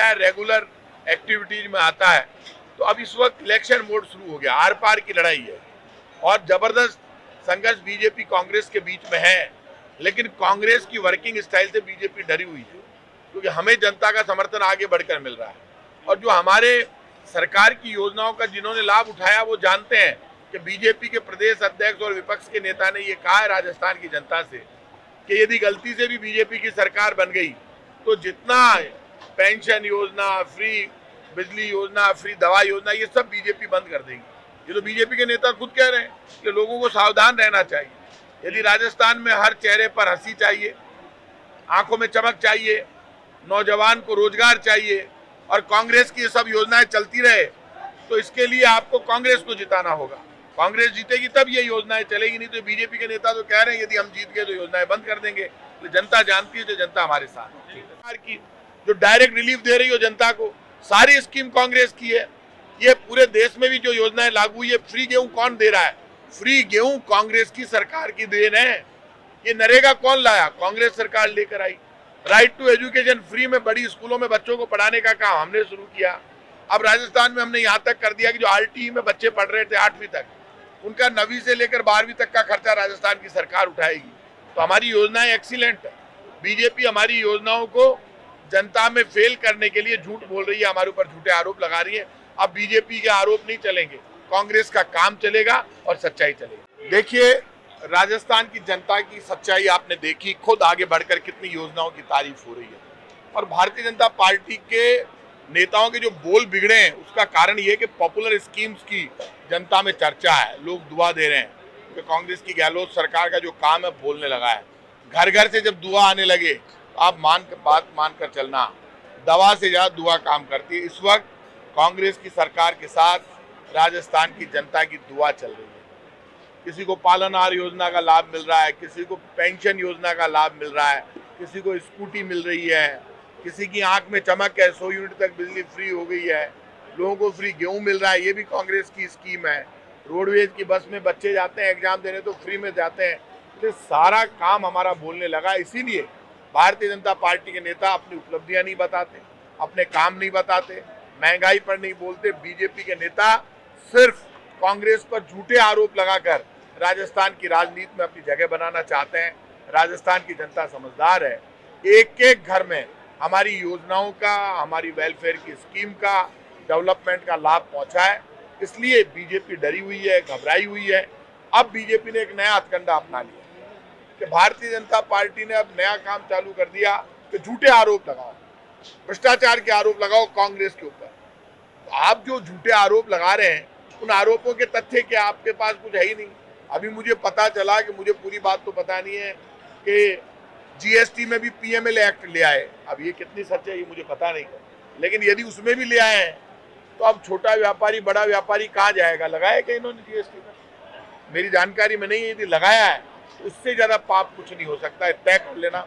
क्या है, regular activities में आता है। तो अब इस वक्त इलेक्शन मोड शुरू हो गया, आर पार की लड़ाई है और जबरदस्त संघर्ष बीजेपी कांग्रेस के बीच में है। लेकिन कांग्रेस की वर्किंग स्टाइल से बीजेपी डरी हुई है, क्योंकि हमें जनता का समर्थन आगे बढ़कर मिल रहा है और जो हमारे सरकार की योजनाओं का जिन्होंने लाभ उठाया वो जानते हैं कि बीजेपी के प्रदेश अध्यक्ष और विपक्ष के नेता ने ये कहा है राजस्थान की जनता से कि यदि गलती से भी बीजेपी की सरकार बन गई तो जितना पेंशन योजना, फ्री बिजली योजना, फ्री दवा योजना, ये सब बीजेपी बंद कर देगी। ये तो बीजेपी के नेता खुद कह रहे हैं कि लोगों को सावधान रहना चाहिए। यदि राजस्थान में हर चेहरे पर हंसी चाहिए, आंखों में चमक चाहिए, नौजवान को रोजगार चाहिए और कांग्रेस की ये सब योजनाएं चलती रहे, तो इसके लिए आपको कांग्रेस को जिताना होगा। कांग्रेस जीतेगी तब ये योजनाएं चलेगी, नहीं तो बीजेपी के नेता तो कह रहे हैं यदि हम जीत गए तो योजनाएं बंद कर देंगे। तो जनता जानती है, जो जनता हमारे साथ है। सरकार की जो डायरेक्ट रिलीफ दे रही हो जनता को, सारी स्कीम कांग्रेस की है। ये पूरे देश में भी जो योजनाएं लागू हुई है, फ्री गेहूं कौन दे रहा है? फ्री गेहूं कांग्रेस की सरकार की देन है। ये नरेगा कौन लाया? कांग्रेस सरकार लेकर आई। राइट टू एजुकेशन फ्री में बड़ी स्कूलों में बच्चों को पढ़ाने का काम हमने शुरू किया। अब राजस्थान में हमने यहाँ तक कर दिया कि जो आरटीई में बच्चे पढ़ रहे थे 8वीं तक, उनका 9वीं से लेकर 12वीं तक का खर्चा राजस्थान की सरकार उठाएगी। तो हमारी योजनाएं एक्सीलेंट है। बीजेपी हमारी योजनाओं को जनता में फेल करने के लिए झूठ बोल रही है, हमारे ऊपर झूठे आरोप लगा रही है। अब बीजेपी के आरोप नहीं चलेंगे, कांग्रेस का काम चलेगा और सच्चाई चलेगी। देखिए, राजस्थान की जनता की सच्चाई आपने देखी, खुद आगे बढ़कर कितनी योजनाओं की तारीफ हो रही है। और भारतीय जनता पार्टी के नेताओं के जो बोल बिगड़े हैं उसका कारण ये कि पॉपुलर स्कीम्स की जनता में चर्चा है, लोग दुआ दे रहे हैं कि कांग्रेस की गहलोत सरकार का जो काम है बोलने लगा है। घर घर से जब दुआ आने लगे तो आप बात मानकर चलना, दवा से ज्यादा दुआ काम करती है। इस वक्त कांग्रेस की सरकार के साथ राजस्थान की जनता की दुआ चल रही है। किसी को पालनहार योजना का लाभ मिल रहा है, किसी को पेंशन योजना का लाभ मिल रहा है, किसी को स्कूटी मिल रही है, किसी की आंख में चमक है, 100 यूनिट तक बिजली फ्री हो गई है, लोगों को फ्री गेहूं मिल रहा है, ये भी कांग्रेस की स्कीम है। रोडवेज की बस में बच्चे जाते हैं एग्जाम देने तो फ्री में जाते हैं। तो सारा काम हमारा बोलने लगा। इसीलिए भारतीय जनता पार्टी के नेता अपनी उपलब्धियां नहीं बताते, अपने काम नहीं बताते, महंगाई पर नहीं बोलते। बीजेपी के नेता सिर्फ कांग्रेस पर झूठे आरोप लगाकर राजस्थान की राजनीति में अपनी जगह बनाना चाहते हैं। राजस्थान की जनता समझदार है, एक एक घर में हमारी योजनाओं का, हमारी वेलफेयर की स्कीम का, डेवलपमेंट का लाभ पहुंचा है। इसलिए बीजेपी डरी हुई है, घबराई हुई है। अब बीजेपी ने एक नया हथकंडा अपना लिया कि भारतीय जनता पार्टी ने अब नया काम चालू कर दिया कि झूठे आरोप लगाओ, भ्रष्टाचार के आरोप लगाओ कांग्रेस के ऊपर। तो आप जो झूठे आरोप लगा रहे हैं उन आरोपों के तथ्य क्या? आपके पास कुछ है ही नहीं। अभी मुझे पता चला कि मुझे पूरी बात तो पता नहीं है कि जीएसटी में भी पीएमएल एक्ट ले आए। अब ये कितनी सच है ये मुझे पता नहीं, लेकिन यदि उसमें भी ले आए हैं तो अब छोटा व्यापारी बड़ा व्यापारी कहाँ जाएगा? लगाया क्या इन्होंने जीएसटी में? मेरी जानकारी में नहीं है। यदि लगाया है तो उससे ज्यादा पाप कुछ नहीं हो सकता है। तय कर लेना,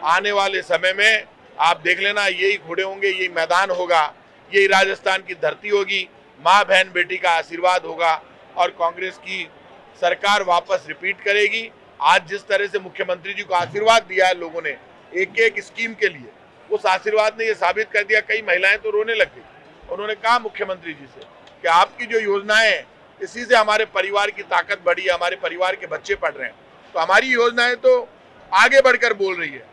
आने वाले समय में आप देख लेना, यही घोड़े होंगे, यही मैदान होगा, यही राजस्थान की धरती होगी, माँ बहन बेटी का आशीर्वाद होगा और कांग्रेस की सरकार वापस रिपीट करेगी। आज जिस तरह से मुख्यमंत्री जी को आशीर्वाद दिया है लोगों ने एक एक स्कीम के लिए, उस आशीर्वाद ने ये साबित कर दिया। कई महिलाएं तो रोने लग गई। उन्होंने कहा मुख्यमंत्री जी से कि आपकी जो योजनाएं, इसी से हमारे परिवार की ताकत बढ़ी है, हमारे परिवार के बच्चे पढ़ रहे हैं। तो हमारी योजनाएं तो आगे बढ़कर बोल रही है।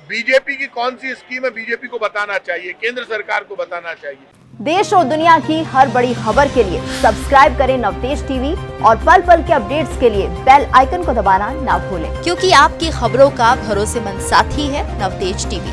बीजेपी की कौन सी स्कीम है बीजेपी को बताना चाहिए, केंद्र सरकार को बताना चाहिए। देश और दुनिया की हर बड़ी खबर के लिए सब्सक्राइब करें नवतेज टीवी और पल पल के अपडेट्स के लिए बेल आइकन को दबाना ना भूलें, क्योंकि आपकी खबरों का भरोसेमंद साथी है नवतेज टीवी।